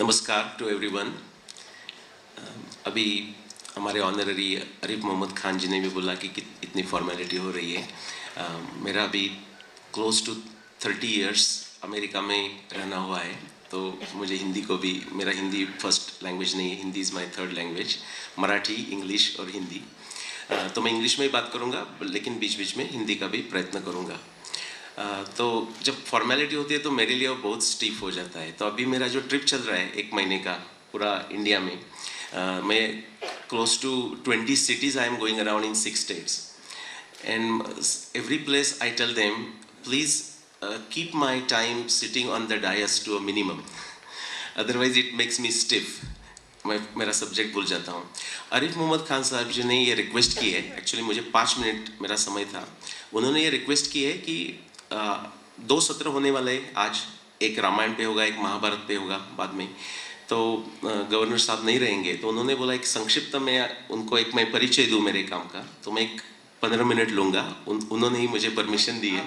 नमस्कार to everyone. अभी हमारे ऑनररी आरिफ मोहम्मद खान जी ने भी बोला कि इतनी फॉर्मेलिटी हो रही है। मेरा अभी क्लोज टू 30 इयर्स अमेरिका में रहना हुआ है, तो मुझे हिंदी को भी, मेरा हिंदी फर्स्ट लैंग्वेज नहीं है, Hindi is my third language. Marathi, English और हिंदी। तो मैं इंग्लिश में ही बात करूँगा, लेकिन बीच बीच में हिंदी का भी प्रयत्न करूँगा। तो जब फॉर्मेलिटी होती है तो मेरे लिए वो बहुत स्टीफ हो जाता है। तो अभी मेरा जो ट्रिप चल रहा है 1 महीने का पूरा इंडिया में, मैं close to 20 cities I am going around in 6 states, and every place I tell them please keep my time sitting on the dais to a minimum, otherwise it makes me stiff. मैं मेरा subject भूल जाता हूँ। आरिफ मोहम्मद खान साहब जी ने ये request की है, एक्चुअली मुझे 5 मिनट मेरा समय था। उन्होंने ये रिक्वेस्ट की है कि 2 सत्र होने वाले आज, एक रामायण पे होगा, एक महाभारत पे होगा बाद में। तो गवर्नर साहब नहीं रहेंगे, तो उन्होंने बोला एक संक्षिप्त में उनको एक मैं परिचय दूं मेरे काम का, तो मैं एक 15 मिनट लूँगा। उन्होंने ही मुझे परमिशन दी है।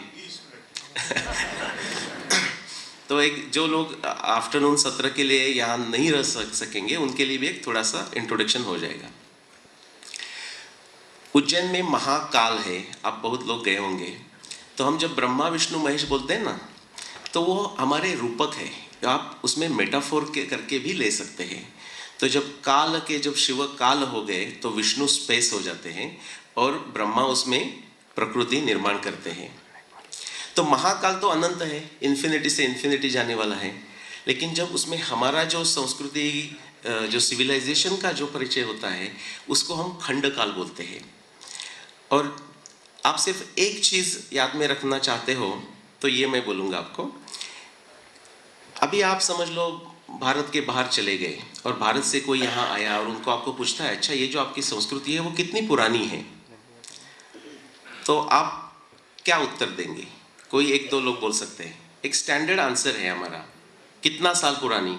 तो एक जो लोग आफ्टरनून सत्र के लिए यहाँ नहीं रह सकेंगे, उनके लिए भी एक थोड़ा सा इंट्रोडक्शन हो जाएगा। उज्जैन में महाकाल है, आप बहुत लोग गए होंगे। तो हम जब ब्रह्मा विष्णु महेश बोलते हैं ना, तो वो हमारे रूपक है, आप उसमें मेटाफोर के करके भी ले सकते हैं। तो जब शिव काल हो गए तो विष्णु स्पेस हो जाते हैं और ब्रह्मा उसमें प्रकृति निर्माण करते हैं। तो महाकाल तो अनंत है, इन्फिनिटी से इन्फिनिटी जाने वाला है। लेकिन जब उसमें हमारा जो संस्कृति, जो सिविलाइजेशन का जो परिचय होता है, उसको हम खंड काल बोलते हैं। और आप सिर्फ एक चीज याद में रखना चाहते हो तो ये मैं बोलूँगा आपको। अभी आप समझ लो भारत के बाहर चले गए और भारत से कोई यहाँ आया और उनको आपको पूछता है, अच्छा ये जो आपकी संस्कृति है वो कितनी पुरानी है, तो आप क्या उत्तर देंगे? कोई 1-2 लोग बोल सकते हैं। एक स्टैंडर्ड आंसर है हमारा, कितना साल पुरानी?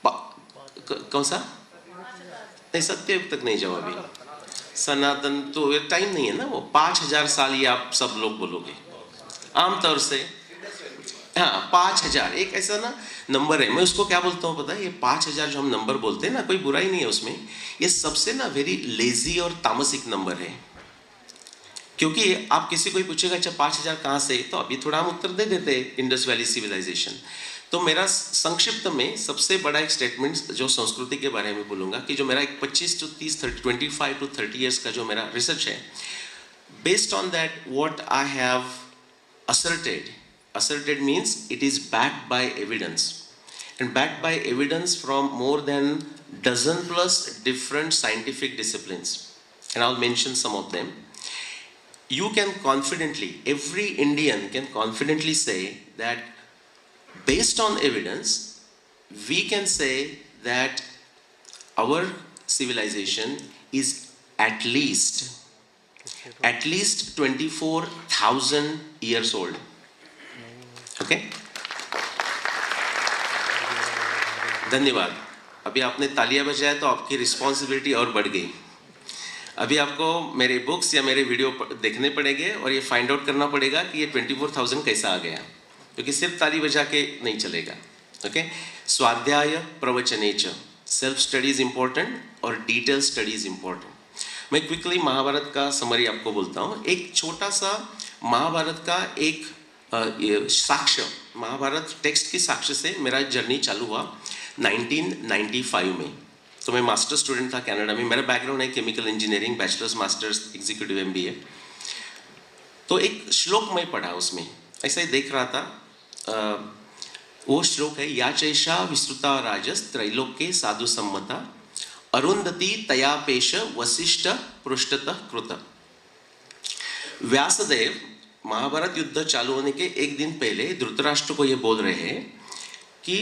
कौन सा? नहीं, सत्ययुग तक नहीं जाओ अभी। सनातन तो टाइम नहीं है ना, वो 5000 साल ये आप सब लोग बोलोगे आमतौर से। हाँ, 5000 एक ऐसा ना नंबर है, मैं उसको क्या बोलता हूँ पता है? ये 5000 जो हम नंबर बोलते हैं ना, कोई बुराई नहीं है उसमें, ये सबसे ना वेरी लेजी और तामसिक नंबर है। क्योंकि आप किसी को ही पूछेगा अच्छा 5000 कहाँ से, तो अभी थोड़ा हम उत्तर दे देते इंडस वैली सिविलाइजेशन। तो मेरा संक्षिप्त में सबसे बड़ा एक स्टेटमेंट जो संस्कृति के बारे में बोलूँगा कि जो मेरा एक 25 to 30 ईयर्स का जो मेरा रिसर्च है, based on that what I have asserted means it is backed by evidence, and backed by evidence from more than dozen plus different scientific disciplines, and I'll mention some of them. You can confidently, every Indian can confidently say that based on evidence we can say that our civilization is at least 24,000 years old. Okay, धन्यवाद। अभी आपने तालियां बजाया तो आपकी responsibility और बढ़ गई। अभी आपको मेरे बुक्स या मेरे वीडियो देखने पड़ेंगे और ये फाइंड आउट करना पड़ेगा कि ये 24,000 कैसा आ गया, क्योंकि सिर्फ ताली बजा के नहीं चलेगा। ओके, स्वाध्याय प्रवचनेच, सेल्फ स्टडीज इंपॉर्टेंट और डिटेल स्टडीज इंपॉर्टेंट। मैं क्विकली महाभारत का समरी आपको बोलता हूँ। एक छोटा सा महाभारत का एक साक्ष्य, महाभारत टेक्स्ट की साक्ष्य से मेरा जर्नी चालू हुआ 1995 में। तो मैं मास्टर स्टूडेंट था कनाडा में। मेरा बैकग्राउंड है chemical engineering, bachelors masters executive MBA। तो एक श्लोक मैं पढ़ा, उसमें ऐसा ही देख रहा था। वो श्लोक है, या चैषा विस्तृता राजस त्रैलोक्ये साधु सम्मता अरुंधति तयापेश वशिष्ठ पृष्ठतः कृत। व्यासदेव महाभारत युद्ध चालू होने के एक दिन पहले धृतराष्ट्र को ये बोल रहे हैं कि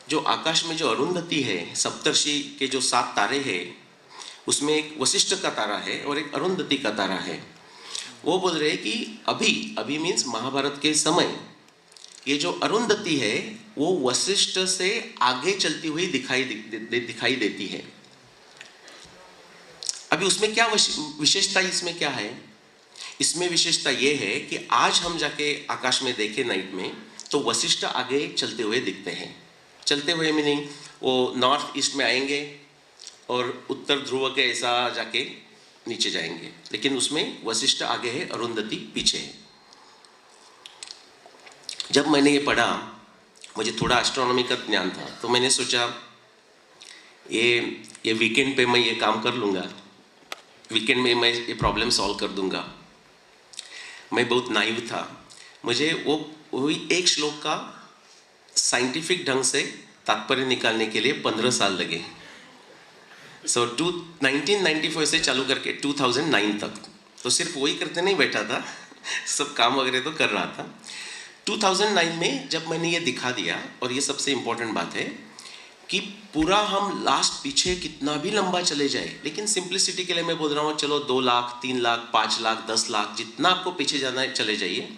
जो आकाश में जो अरुंधति है, सप्तर्षि के जो 7 तारे हैं, उसमें एक वशिष्ठ का तारा है और एक अरुंधति का तारा है। वो बोल रहे हैं कि अभी मीन्स महाभारत के समय ये जो अरुंधति है वो वशिष्ठ से आगे चलती हुई दिखाई देती है। अभी उसमें क्या विशेषता, इसमें क्या है? इसमें विशेषता ये है कि आज हम जाके आकाश में देखें नाइट में, तो वशिष्ठ आगे चलते हुए दिखते हैं। चलते हुए मीनिंग वो नॉर्थ ईस्ट में आएंगे और उत्तर ध्रुव के ऐसा जाके नीचे जाएंगे, लेकिन उसमें वशिष्ठ आगे है, अरुंधति पीछे है। जब मैंने ये पढ़ा, मुझे थोड़ा एस्ट्रोनॉमी का ज्ञान था, तो मैंने सोचा ये वीकेंड पे मैं ये काम कर लूँगा, वीकेंड में मैं ये प्रॉब्लम सॉल्व कर दूंगा। मैं बहुत नाइव था, मुझे वही एक श्लोक का साइंटिफिक ढंग से तात्पर्य निकालने के लिए 15 साल लगे। 1994 से चालू करके 2009 तक तो सिर्फ वही करते नहीं बैठा था, सब काम वगैरह तो कर रहा था। 2009 में जब मैंने ये दिखा दिया, और ये सबसे इम्पोर्टेंट बात है कि पूरा हम लास्ट पीछे कितना भी लंबा चले जाए, लेकिन सिंप्लिसिटी के लिए मैं बोल रहा हूँ चलो 2 लाख 3 लाख 5 लाख 10 लाख जितना आपको पीछे जाना है चले जाइए।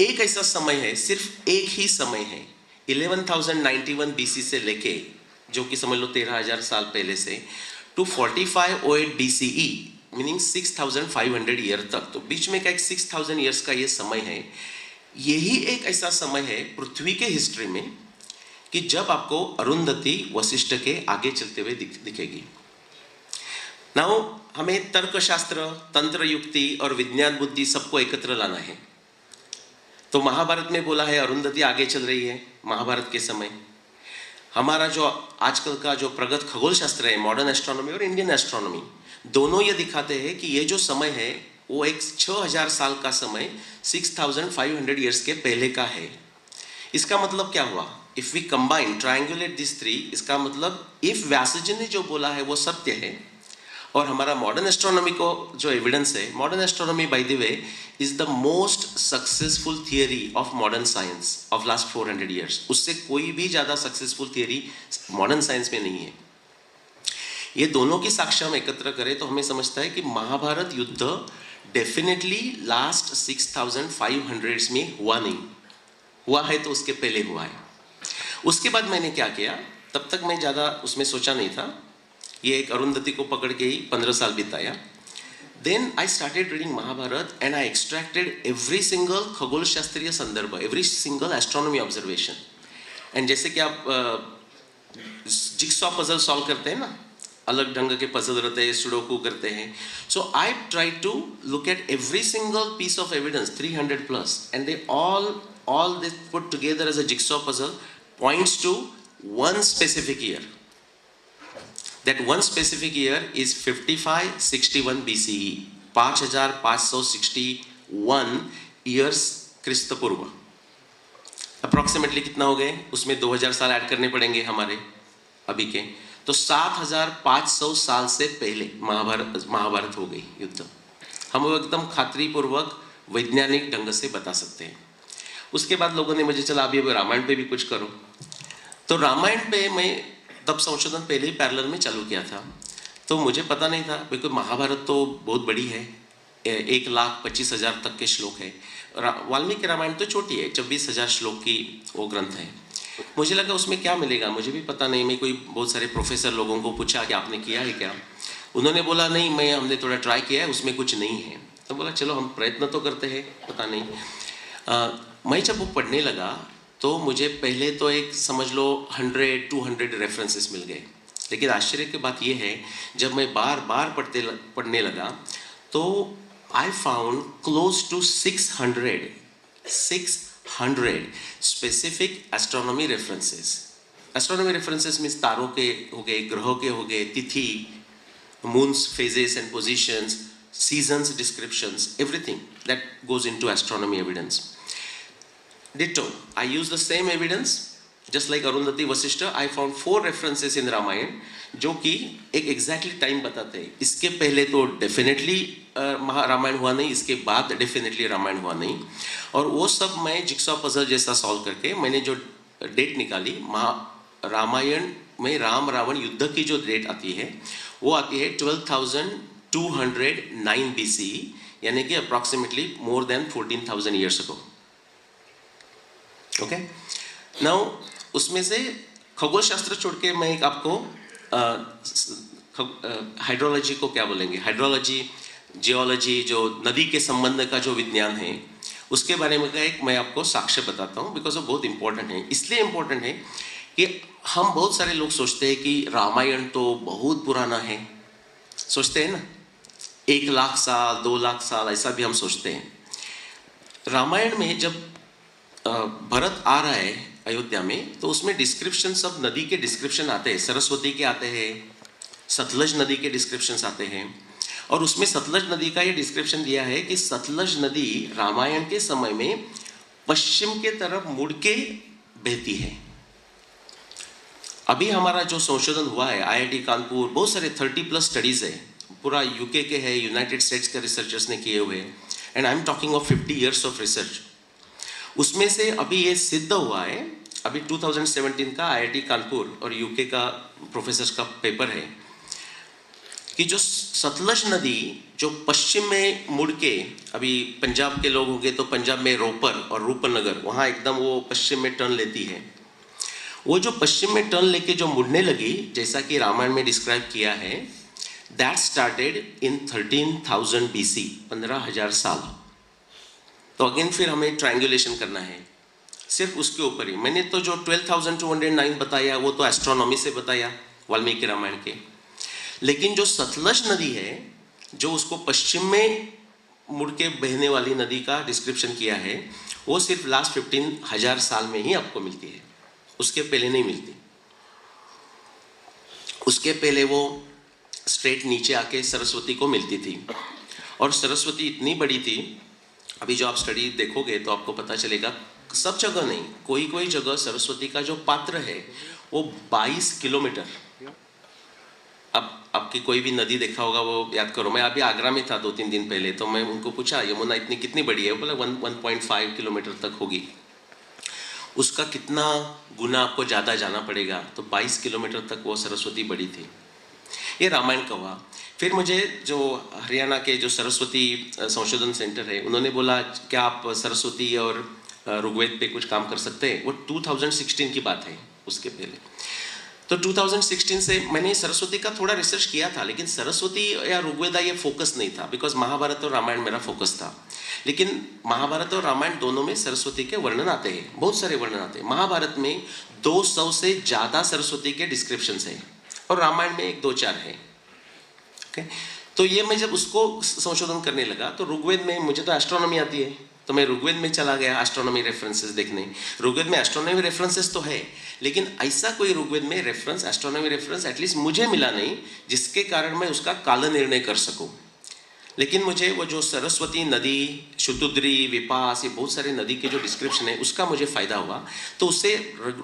एक ऐसा समय है, सिर्फ एक ही समय है 11,091 BC से लेके, जो कि समझ लो 13,000 साल पहले से, टू 4508 BCE मीनिंग 6,500 ईयर तक। तो बीच में का एक 6,000 ईयर्स का ये समय है। यही एक ऐसा समय है पृथ्वी के हिस्ट्री में कि जब आपको अरुंधति वशिष्ठ के आगे चलते हुए दिखेगी। नाउ हमें तर्कशास्त्र, तंत्र युक्ति और विज्ञान बुद्धि सबको एकत्र लाना है। तो महाभारत में बोला है अरुंधति आगे चल रही है महाभारत के समय। हमारा जो आजकल का जो प्रगत खगोल शास्त्र है, मॉडर्न एस्ट्रोनॉमी और इंडियन एस्ट्रोनॉमी, दोनों ये दिखाते हैं कि ये जो समय है वो एक 6,000 साल का समय 6,500 ईयर्स के पहले का है। इसका मतलब क्या हुआ? इफ वी कंबाइन ट्रायंगुलेट दिस 3, इसका मतलब इफ व्यास जी ने जो बोला है वो सत्य है और हमारा मॉडर्न एस्ट्रोनॉमी को जो एविडेंस है, modern astronomy by the way is the most successful theory of modern science of last 400 years. उससे कोई भी ज्यादा सक्सेसफुल थियरी मॉडर्न साइंस में नहीं है। ये दोनों की साक्ष्य हम एकत्र करें तो हमें समझता है कि महाभारत युद्ध डेफिनेटली लास्ट 6,500 में हुआ नहीं, हुआ है तो उसके पहले हुआ है। उसके बाद मैंने क्या किया, तब तक मैं ज़्यादा उसमें सोचा नहीं था, ये एक अरुंधति को पकड़ के ही 15 साल बिताया। Then I started reading Mahabharata and I extracted every single खगोल शास्त्रीय संदर्भ, every single astronomy observation. And जैसे कि आप जिक्सॉ पजल सॉल्व करते हैं ना, अलग ढंग के पजल रहते हैं, सुडोकू करते हैं। So I try to look at every single piece of evidence, 300 plus, and they all this put together as a jigsaw puzzle points to one specific year. That one specific year is 5561 BCE, 5561 years ख्रिस्त पूर्व। Approximately कितना हो गए, उसमें 2000 साल add करने पड़ेंगे हमारे अभी के, तो 7500 साल से पहले महाभारत हो गई युद्ध। हम एकदम खातरी पूर्वक वैज्ञानिक ढंग से बता सकते हैं। उसके बाद लोगों ने मुझे चला अभी रामायण पे भी कुछ करो, तो रामायण पे मैं तब संशोधन पहले ही पैरेलल में चालू किया था, तो मुझे पता नहीं था बिल्कुल महाभारत तो बहुत बड़ी है, 1,25,000 तक के श्लोक है। वाल्मीकि रामायण तो छोटी है, 26,000 श्लोक की वो ग्रंथ है। मुझे लगा उसमें क्या मिलेगा, मुझे भी पता नहीं। मैं कोई बहुत सारे प्रोफेसर लोगों को पूछा कि आपने किया है क्या, उन्होंने बोला नहीं, हमने थोड़ा ट्राई किया है, उसमें कुछ नहीं है। तो बोला चलो हम प्रयत्न तो करते हैं, पता नहीं। मैं जब वो पढ़ने लगा तो मुझे पहले तो एक समझ लो 100-200 रेफरेंसेस मिल गए, लेकिन आश्चर्य की बात यह है जब मैं बार बार पढ़ने लगा तो I found close to 600 specific astronomy references. Astronomy references means तारों के हो गए, ग्रहों के हो गए, तिथि, moons phases and positions, seasons descriptions, everything that goes into astronomy evidence. Ditto, I use the same evidence just like Arundhati Vasishta. I found 4 references in Ramayana जो कि एक exactly time बताते हैं। इसके पहले तो डेफिनेटली रामायण हुआ नहीं, इसके बाद डेफिनेटली रामायण हुआ नहीं। और वो सब मैं जिक्सॉ पजल जैसा सॉल्व करके मैंने जो डेट निकाली, रामायण में राम रावण युद्ध की जो डेट आती है वो आती है 12,209 BCE, यानी कि approximately more than 14,000 years ago. Okay, now उसमें से खगोल शास्त्र छोड़ के मैं एक आपको हाइड्रोलॉजी को क्या बोलेंगे, हाइड्रोलॉजी, जियोलॉजी, जो नदी के संबंध का जो विज्ञान है उसके बारे में एक मैं आपको साक्ष्य बताता हूँ, बिकॉज वो बहुत इंपॉर्टेंट है। इसलिए इंपॉर्टेंट है कि हम बहुत सारे लोग सोचते हैं कि रामायण तो बहुत पुराना है, सोचते हैं ना, 1 लाख साल 2 लाख साल ऐसा भी हम सोचते हैं। रामायण में जब भरत आ रहा है अयोध्या में, तो उसमें डिस्क्रिप्शन सब नदी के डिस्क्रिप्शन आते हैं, सरस्वती के आते हैं, सतलज नदी के डिस्क्रिप्शंस आते हैं। और उसमें सतलज नदी का ये डिस्क्रिप्शन दिया है कि सतलज नदी रामायण के समय में पश्चिम के तरफ मुड़ के बहती है। अभी हमारा जो संशोधन हुआ है, आईआईटी कानपुर, बहुत सारे 30+ स्टडीज है, पूरा यूके के है, यूनाइटेड स्टेट्स के रिसर्चर्स ने किए हुए, and I am talking of 50 years of research. उसमें से अभी ये सिद्ध हुआ है, अभी 2017 का आईआईटी कानपुर और यूके का प्रोफेसर्स का पेपर है, कि जो सतलज नदी जो पश्चिम में मुड़ के, अभी पंजाब के लोग होंगे तो पंजाब में रोपर और रूपनगर, वहाँ एकदम वो पश्चिम में टर्न लेती है। वो जो पश्चिम में टर्न लेके जो मुड़ने लगी, जैसा कि रामायण में डिस्क्राइब किया है, दैट स्टार्टेड इन 13,000 BC, 15,000 साल। तो अगेन फिर हमें ट्रायंगुलेशन करना है सिर्फ उसके ऊपर ही। मैंने तो जो 12,209 बताया वो तो एस्ट्रोनॉमी से बताया, वाल्मीकि रामायण के। लेकिन जो सतलज नदी है, जो उसको पश्चिम में मुड़ के बहने वाली नदी का डिस्क्रिप्शन किया है, वो सिर्फ लास्ट 15,000 साल में ही आपको मिलती है, उसके पहले नहीं मिलती। उसके पहले वो स्ट्रेट नीचे आके सरस्वती को मिलती थी, और सरस्वती इतनी बड़ी थी, अभी जो आप स्टडी देखोगे तो आपको पता चलेगा, सब जगह नहीं, कोई कोई जगह सरस्वती का जो पात्र है वो 22 किलोमीटर। अब आपकी कोई भी नदी देखा होगा वो याद करो। मैं अभी आगरा में था 2-3 दिन पहले, तो मैं उनको पूछा यमुना इतनी कितनी बड़ी है, बोला 1.5 किलोमीटर तक होगी। उसका कितना गुना आपको ज़्यादा जाना पड़ेगा, तो 22 किलोमीटर तक वो सरस्वती बड़ी थी। ये रामायण का हुआ। फिर मुझे जो हरियाणा के जो सरस्वती संशोधन सेंटर है, उन्होंने बोला क्या आप सरस्वती और ऋग्वेद पे कुछ काम कर सकते हैं। वो 2016 की बात है, उसके पहले। तो 2016 से मैंने सरस्वती का थोड़ा रिसर्च किया था, लेकिन सरस्वती या ऋग्वेदा ये फोकस नहीं था, बिकॉज महाभारत और रामायण मेरा फोकस था। लेकिन महाभारत और रामायण दोनों में सरस्वती के वर्णन आते हैं, बहुत सारे वर्णन आते हैं। महाभारत में 200 से ज़्यादा सरस्वती के डिस्क्रिप्शंस हैं, और रामायण में 1-2-4 है। ओके, तो ये मैं जब उसको संशोधन करने लगा, तो ऋग्वेद में मुझे तो एस्ट्रोनॉमी आती है, तो मैं ऋग्वेद में चला गया एस्ट्रोनॉमी रेफरेंसेस देखने। ऋग्वेद में एस्ट्रोनॉमी रेफरेंसेस तो है, लेकिन ऐसा कोई ऋग्वेद में रेफरेंस, एस्ट्रोनॉमी रेफरेंस एटलीस्ट मुझे मिला नहीं, जिसके कारण मैं उसका काल निर्णय कर सकूं। लेकिन मुझे वो जो सरस्वती नदी, शुतुद्री, विपास, ये बहुत सारे नदी के जो डिस्क्रिप्शन है, उसका मुझे फायदा हुआ। तो उससे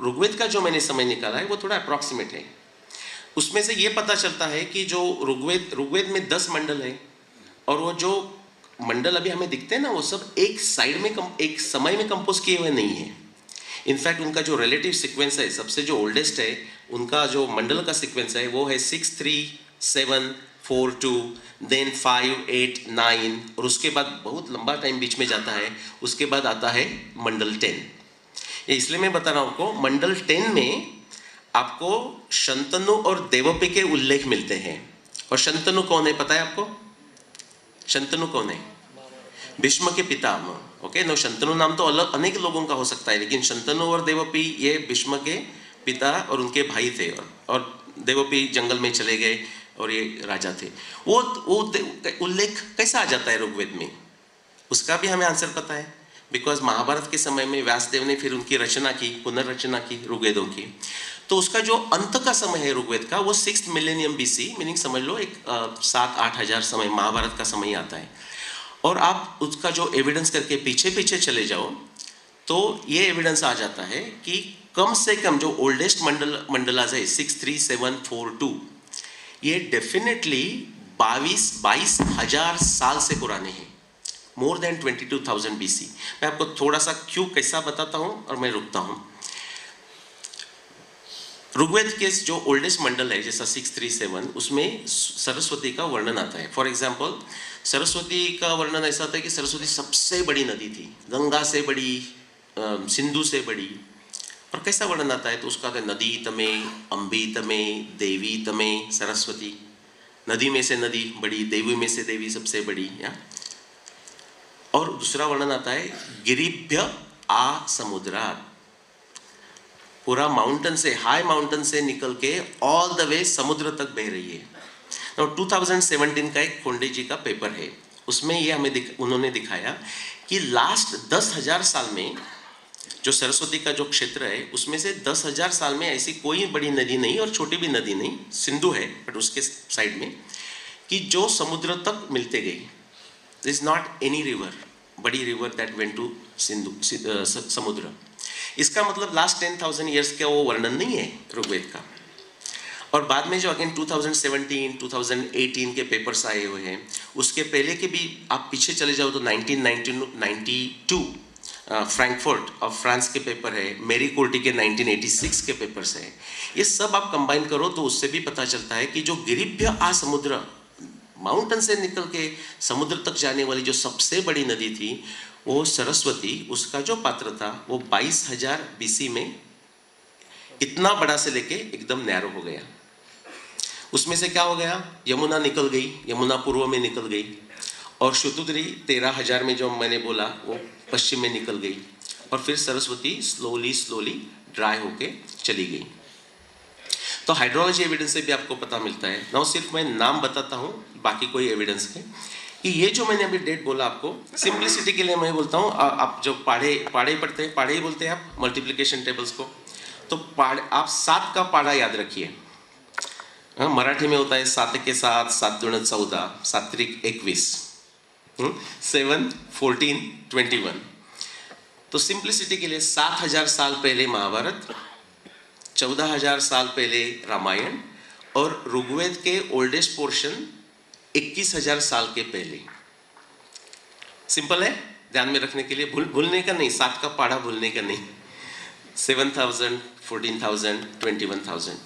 ऋग्वेद का जो मैंने समय निकाला है वो थोड़ा अप्रॉक्सीमेट है। उसमें से ये पता चलता है कि जो ऋग्वेद में 10 मंडल है, और वो जो मंडल अभी हमें दिखते हैं ना, वो सब एक साइड में एक समय में कंपोज किए हुए नहीं है। इनफैक्ट उनका जो रिलेटिव सीक्वेंस है, सबसे जो ओल्डेस्ट है, उनका जो मंडल का सीक्वेंस है वो है 6, 3, 7, 4, 2, देन 5, 8, 9, और उसके बाद बहुत लंबा टाइम बीच में जाता है, उसके बाद आता है मंडल 10। ये इसलिए मैं बता रहा हूँ आपको, मंडल 10 में आपको शंतनु और देवपी के उल्लेख मिलते हैं। और शंतनु कौन है पता है आपको? शंतनु कौन है? भीष्म के पिता। ओके, नो, शंतनु नाम तो अलग अनेक लोगों का हो सकता है, लेकिन शंतनु और देवपी ये भीष्म के पिता और उनके भाई थे, और देवपी जंगल में चले गए और ये राजा थे। वो उल्लेख कैसा आ जाता है ऋग्वेद में? उसका भी हमें आंसर पता है, बिकॉज महाभारत के समय में व्यासदेव ने फिर उनकी रचना की, पुनर्रचना की ऋग्वेदों की। तो उसका जो अंत का समय है ऋग्वेद का, वो 6th मिलेनियम BC, मीनिंग समझ लो एक 7-8 हजार समय महाभारत का समय आता है। और आप उसका जो एविडेंस करके पीछे पीछे चले जाओ, तो ये एविडेंस आ जाता है कि कम से कम जो ओल्डेस्ट मंडलाज है 6, 3, 7, 4, 2, ये डेफिनेटली 22 हजार साल से पुराने हैं, मोर देन 22,000 BC। मैं आपको थोड़ा सा क्यों कैसा बताता हूँ और मैं रुकता हूँ। ऋग्वेद के जो ओल्डेस्ट मंडल है, जैसा 6, 3, 7, उसमें सरस्वती का वर्णन आता है। फॉर एग्जाम्पल, सरस्वती का वर्णन ऐसा था कि सरस्वती सबसे बड़ी नदी थी, गंगा से बड़ी, सिंधु से बड़ी। और कैसा वर्णन आता है? तो उसका आता है नदी तमे, अम्बी तमे, देवी तमे, सरस्वती। नदी में से नदी बड़ी, देवी में से देवी सबसे बड़ी। या और दूसरा वर्णन आता है गिरिभ्य आ समुद्रात, पूरा माउंटेन से, हाई माउंटेन से निकल के ऑल द वे समुद्र तक बह रही है। 2017 का एक खोंडे जी का पेपर है, उसमें ये हमें उन्होंने दिखाया कि लास्ट 10,000 साल में जो सरस्वती का जो क्षेत्र है उसमें से 10,000 साल में ऐसी कोई बड़ी नदी नहीं और छोटी भी नदी नहीं, सिंधु है बट उसके साइड में, कि जो समुद्र तक मिलते गई। There is not any river, बड़ी river that went to Sindhu samudra. इसका मतलब लास्ट 10,000 ईयर्स का वो वर्णन नहीं है ऋग्वेद का। और बाद में जो अगेन 2017, 2018 के पेपर्स आए हुए हैं, उसके पहले के भी आप पीछे चले जाओ तो 1992 फ्रैंकफर्ट और फ्रांस के पेपर है, मेरी कोर्टी के 1986 के पेपर्स है। ये सब आप कंबाइन करो तो उससे भी पता चलता है कि जो गिरिभ्य आ समुद्र, माउंटेन से निकल के समुद्र तक जाने वाली जो सबसे बड़ी नदी थी वो सरस्वती, उसका जो पात्र था वो 22,000 BC में इतना बड़ा से लेके एकदम नैरो हो गया। उसमें से क्या हो गया, यमुना निकल गई, यमुना पूर्व में निकल गई, और शुतुद्री 13,000 में जो मैंने बोला वो पश्चिम में निकल गई, और फिर सरस्वती स्लोली ड्राई होके चली गई। तो हाइड्रोलॉजी एविडेंस से भी आपको पता मिलता है ना, सिर्फ मैं नाम बताता हूँ, बाकी कोई एविडेंस है कि ये जो मैंने अभी डेट बोला आपको, सिंप्लिसिटी के लिए मैं बोलता हूँ, आप जो पाढ़े पढ़ते हैं, पाढ़े ही बोलते हैं आप मल्टीप्लिकेशन टेबल्स को, तो आप 7 का पाढ़ा याद रखिए। मराठी में होता है 7 के 7, 7 दूण 14, 7 त्रिक 21, 7, 14, 21। तो सिंप्लिसिटी के लिए 7,000 साल पहले महाभारत, 14,000 साल पहले रामायण, और ऋग्वेद के ओल्डेस्ट पोर्शन 21,000 साल के पहले। सिंपल है, ध्यान में रखने के लिए, भूलने का नहीं, 7 का पाढ़ा भूलने का नहीं। 7,000, 14,000, 21,000।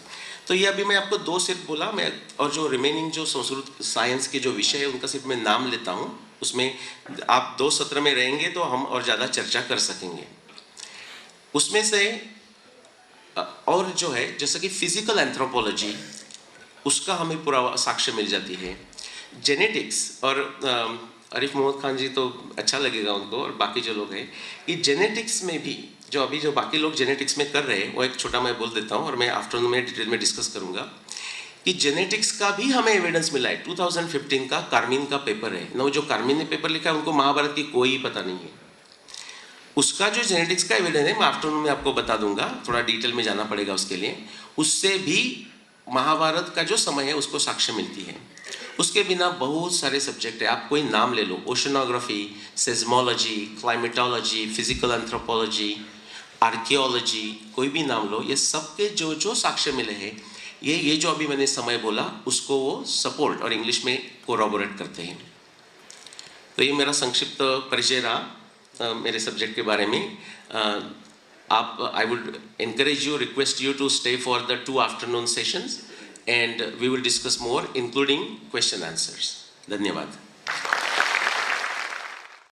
तो ये अभी मैं आपको 2 सिर्फ बोला, मैं और जो रिमेनिंग जो संस्कृत साइंस के जो विषय है उनका सिर्फ मैं नाम लेता हूँ। उसमें आप 2 सत्र में रहेंगे तो हम और ज़्यादा चर्चा कर सकेंगे। उसमें से और जो है जैसे कि फिजिकल एंथ्रोपोलॉजी, उसका हमें पूरा साक्ष्य मिल जाती है। जेनेटिक्स, और आरिफ मोहम्मद खान जी तो अच्छा लगेगा उनको और बाकी जो लोग हैं, कि जेनेटिक्स में भी जो अभी जो बाकी लोग जेनेटिक्स में कर रहे हैं वो एक छोटा मैं बोल देता हूँ और मैं आफ्टरनून में डिटेल में डिस्कस करूँगा कि जेनेटिक्स का भी हमें एविडेंस मिला है। 2015 का कार्मिन का पेपर है ना, जो कार्मिन ने पेपर लिखा है उनको महाभारत की कोई पता नहीं है। उसका जो जेनेटिक्स का एविडेंस है मैं आफ्टरनून में आपको बता दूंगा, थोड़ा डिटेल में जाना पड़ेगा उसके लिए। उससे भी महाभारत का जो समय है उसको साक्ष्य मिलती है। उसके बिना बहुत सारे सब्जेक्ट है, आप कोई नाम ले लो, oceanography, seismology, climatology, physical anthropology, archaeology, कोई भी नाम लो, ये सबके जो जो साक्ष्य मिले हैं ये जो अभी मैंने समय बोला उसको वो सपोर्ट और इंग्लिश में कोरोबोरेट करते हैं। तो ये मेरा संक्षिप्त परिचय रहा मेरे सब्जेक्ट के बारे में। आप I would encourage you, request you to stay for the 2 afternoon sessions and we will discuss more including question answers. धन्यवाद।